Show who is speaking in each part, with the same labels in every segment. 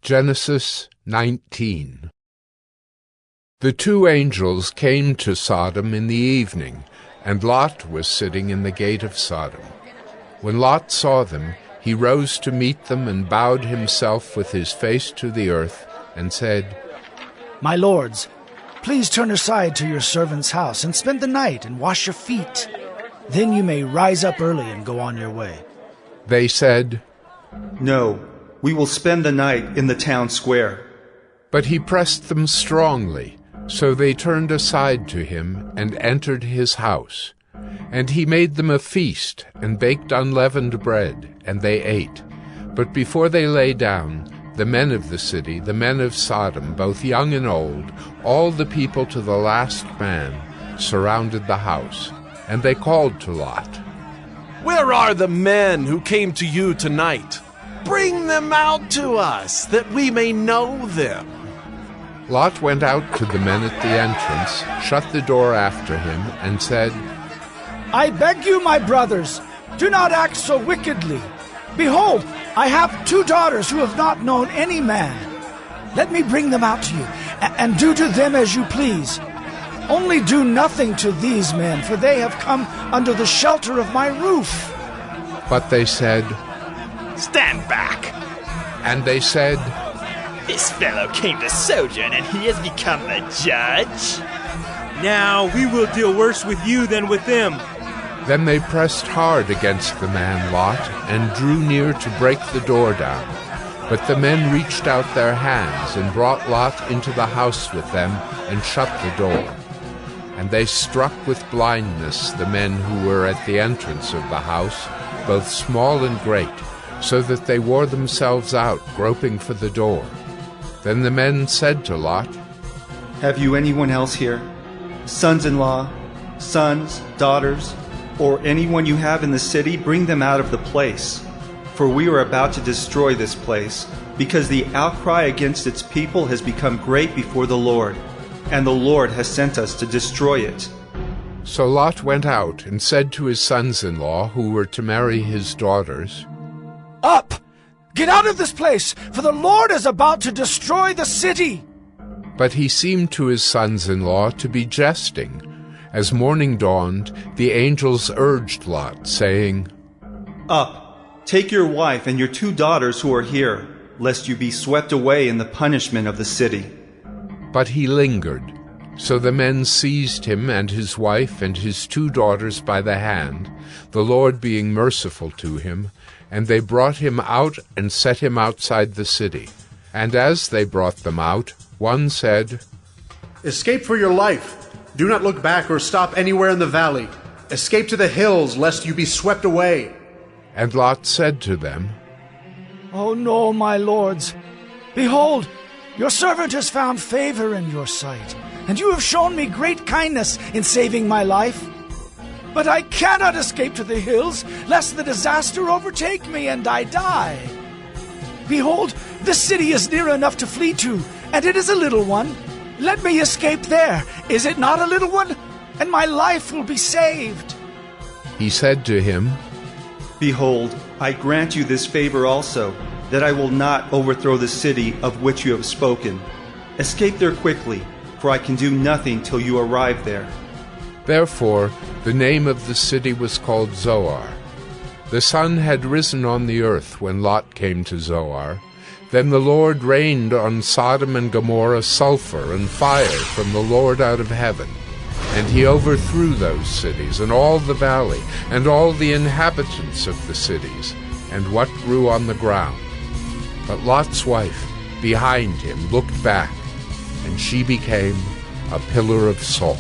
Speaker 1: Genesis 19. The two angels came to Sodom in the evening, and Lot was sitting in the gate of Sodom. When Lot saw them, he rose to meet them and bowed himself with his face to the earth, and said,
Speaker 2: "My lords, please turn aside to your servant's house and spend the night and wash your feet. Then you may rise up early and go on your way."
Speaker 1: They said,
Speaker 3: "No, we will spend the night in the town square."
Speaker 1: But he pressed them strongly, so they turned aside to him and entered his house. And he made them a feast, and baked unleavened bread, and they ate. But before they lay down, the men of the city, the men of Sodom, both young and old, all the people to the last man, surrounded the house. And they called to Lot,
Speaker 4: "Where are the men who came to you tonight? Bring them out to us, that we may know them."
Speaker 1: Lot went out to the men at the entrance, shut the door after him, and said,
Speaker 2: "I beg you, my brothers, do not act so wickedly. Behold, I have 2 daughters who have not known any man. Let me bring them out to you, and do to them as you please. Only do nothing to these men, for they have come under the shelter of my roof."
Speaker 1: But they said,
Speaker 5: "Stand back!"
Speaker 1: And they said,
Speaker 5: "This fellow came to sojourn, and he has become the judge."
Speaker 6: Now we will deal worse with you than with them.
Speaker 1: Then they pressed hard against the man Lot, and drew near to break the door down. But the men reached out their hands, and brought Lot into the house with them, and shut the door. And they struck with blindness the men who were at the entrance of the house, both small and great, so that they wore themselves out, groping for the door. Then the men said to Lot,
Speaker 3: "Have you anyone else here? Sons-in-law, sons, daughters, or anyone you have in the city? Bring them out of the place. For we are about to destroy this place, because the outcry against its people has become great before the Lord, and the Lord has sent us to destroy it."
Speaker 1: So Lot went out and said to his sons-in-law, who were to marry his daughters,
Speaker 2: "Up! Get out of this place, for the Lord is about to destroy the city."
Speaker 1: But he seemed to his sons-in-law to be jesting. As morning dawned, the angels urged Lot, saying,
Speaker 3: "Up, take your wife and your 2 daughters who are here, lest you be swept away in the punishment of the city."
Speaker 1: But he lingered. So the men seized him and his wife and his 2 daughters by the hand, the Lord being merciful to him, and they brought him out and set him outside the city. And as they brought them out, one said,
Speaker 7: "Escape for your life. Do not look back or stop anywhere in the valley. Escape to the hills, lest you be swept away."
Speaker 1: And Lot said to them,
Speaker 2: "Oh no, my lords. Behold, your servant has found favor in your sight, and you have shown me great kindness in saving my life. But I cannot escape to the hills, lest the disaster overtake me and I die. Behold, this city is near enough to flee to, and it is a little one. Let me escape there. Is it not a little one? And my life will be saved."
Speaker 1: He said to him,
Speaker 3: "Behold, I grant you this favor also, that I will not overthrow the city of which you have spoken. Escape there quickly, for I can do nothing till you arrive there."
Speaker 1: Therefore the name of the city was called Zoar. The sun had risen on the earth when Lot came to Zoar. Then the Lord rained on Sodom and Gomorrah sulfur and fire from the Lord out of heaven. And he overthrew those cities, and all the valley, and all the inhabitants of the cities, and what grew on the ground. But Lot's wife, behind him, looked back, and she became a pillar of salt.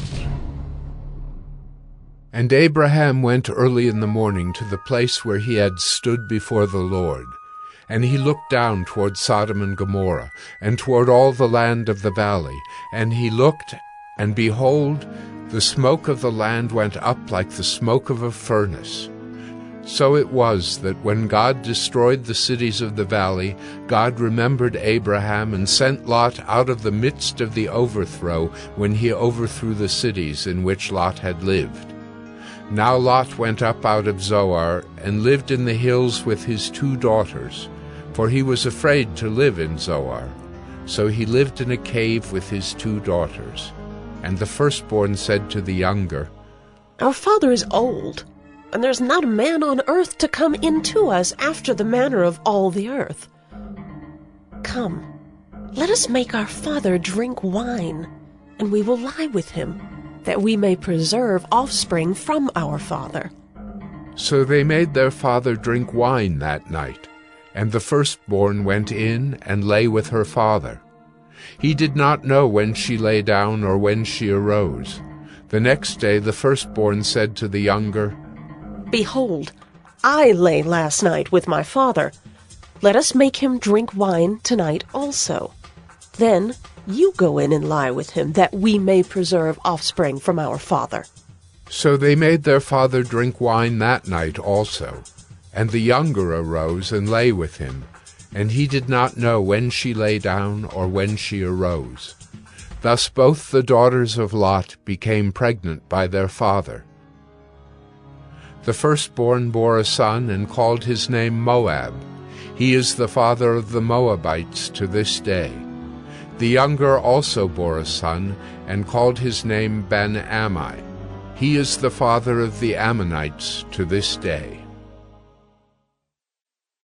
Speaker 1: And Abraham went early in the morning to the place where he had stood before the Lord. And he looked down toward Sodom and Gomorrah, and toward all the land of the valley. And he looked, and behold, the smoke of the land went up like the smoke of a furnace. So it was that when God destroyed the cities of the valley, God remembered Abraham and sent Lot out of the midst of the overthrow when he overthrew the cities in which Lot had lived. Now Lot went up out of Zoar and lived in the hills with his 2 daughters. for he was afraid to live in Zoar. So he lived in a cave with his 2 daughters. And the firstborn said to the younger,
Speaker 8: Our father is old, and there's not a man on earth to come in to us after the manner of all the earth. Come, let us make our father drink wine, and we will lie with him, that we may preserve offspring from our father.
Speaker 1: So they made their father drink wine that night, and the firstborn went in and lay with her father. He did not know when she lay down or when she arose. The next day the firstborn said to the younger,
Speaker 8: Behold, I lay last night with my father. Let us make him drink wine tonight also. Then you go in and lie with him, that we may preserve offspring from our father.
Speaker 1: So they made their father drink wine that night also. And the younger arose and lay with him, and he did not know when she lay down or when she arose. Thus both the daughters of Lot became pregnant by their father. The firstborn bore a son and called his name Moab. He is the father of the Moabites to this day. The younger also bore a son and called his name Ben-Ammi. He is the father of the Ammonites to this day.